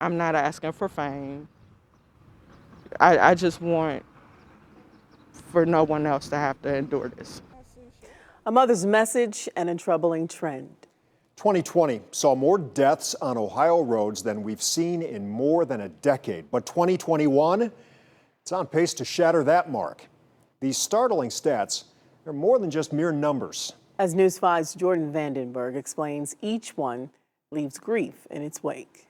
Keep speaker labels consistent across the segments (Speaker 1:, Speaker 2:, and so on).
Speaker 1: I'm not asking for fame. I just want for no one else to have to endure this.
Speaker 2: A mother's message and a troubling trend.
Speaker 3: 2020 saw more deaths on Ohio roads than we've seen in more than a decade. But 2021, it's on pace to shatter that mark. These startling stats are more than just mere numbers.
Speaker 2: As News 5's Jordan Vandenberg explains, each one leaves grief in its wake.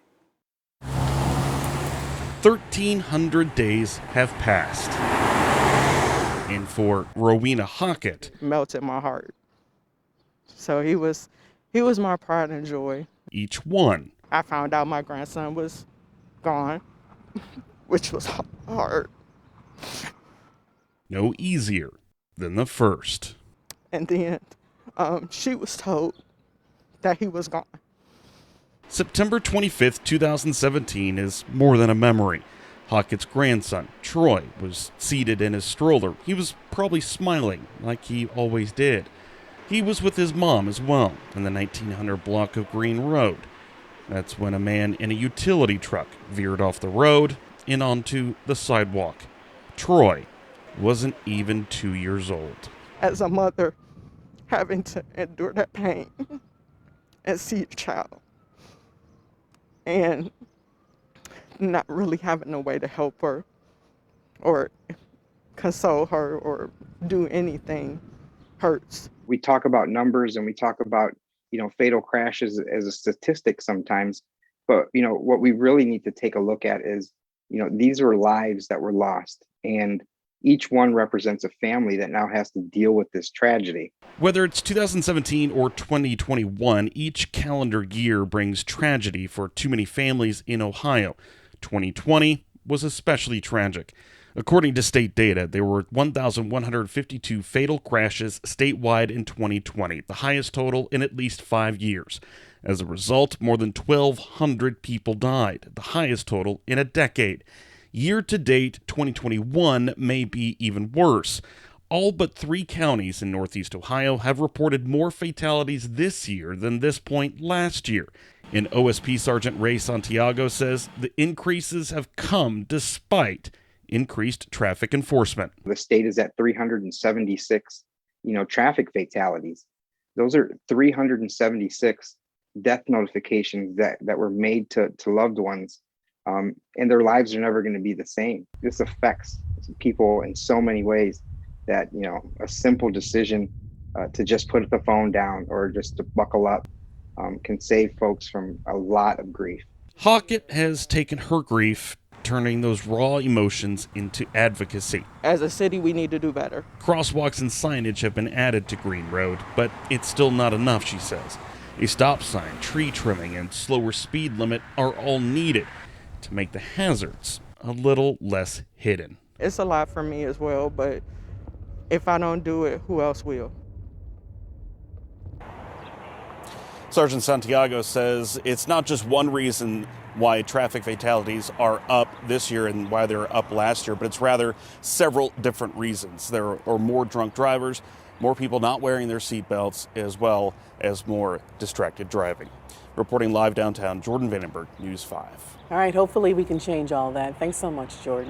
Speaker 4: 1,300 days have passed. And for Rowena Hockett,
Speaker 1: Melted my heart. So he was my pride and joy.
Speaker 4: each one
Speaker 1: I found out my grandson was gone, which was hard.
Speaker 4: no easier than the first.
Speaker 1: And then she was told that he was gone.
Speaker 4: September 25th, 2017 is more than a memory. Hockett's grandson, Troy, was seated in his stroller. He was probably smiling like he always did. He was with his mom as well in the 1900 block of Green Road. That's when a man in a utility truck veered off the road and onto the sidewalk. Troy wasn't even 2 years old.
Speaker 1: As a mother, having to endure that pain and see your child and not really having a way to help her or console her or do anything hurts.
Speaker 5: We talk about numbers and we talk about, fatal crashes as a statistic sometimes. But, what we really need to take a look at is, these were lives that were lost. And each one represents a family that now has to deal with this tragedy.
Speaker 4: Whether it's 2017 or 2021, each calendar year brings tragedy for too many families in Ohio. 2020 was especially tragic. According to state data, there were 1,152 fatal crashes statewide in 2020, the highest total in at least 5 years. As a result, more than 1,200 people died, the highest total in a decade. Year-to-date, 2021 may be even worse. All but 3 counties in Northeast Ohio have reported more fatalities this year than this point last year. And OSP Sergeant Ray Santiago says the increases have come despite increased traffic enforcement.
Speaker 5: The state is at 376, traffic fatalities. Those are 376 death notifications that were made to loved ones. And their lives are never going to be the same. This affects people in so many ways that, a simple decision to just put the phone down or just to buckle up can save folks from a lot of grief.
Speaker 4: Hockett has taken her grief, turning those raw emotions into advocacy.
Speaker 1: As a city, we need to do better.
Speaker 4: Crosswalks and signage have been added to Green Road, but it's still not enough, she says. A stop sign, tree trimming, and slower speed limit are all needed to make the hazards a little less hidden.
Speaker 1: It's a lot for me as well, but if I don't do it, who else will?
Speaker 4: Sergeant Santiago says it's not just one reason why traffic fatalities are up this year and why they were up last year, but it's rather several different reasons. There are more drunk drivers, more people not wearing their seatbelts, as well as more distracted driving. Reporting live downtown, Jordan Vandenberg, News 5.
Speaker 2: All right, hopefully we can change all that. Thanks so much, Jordan.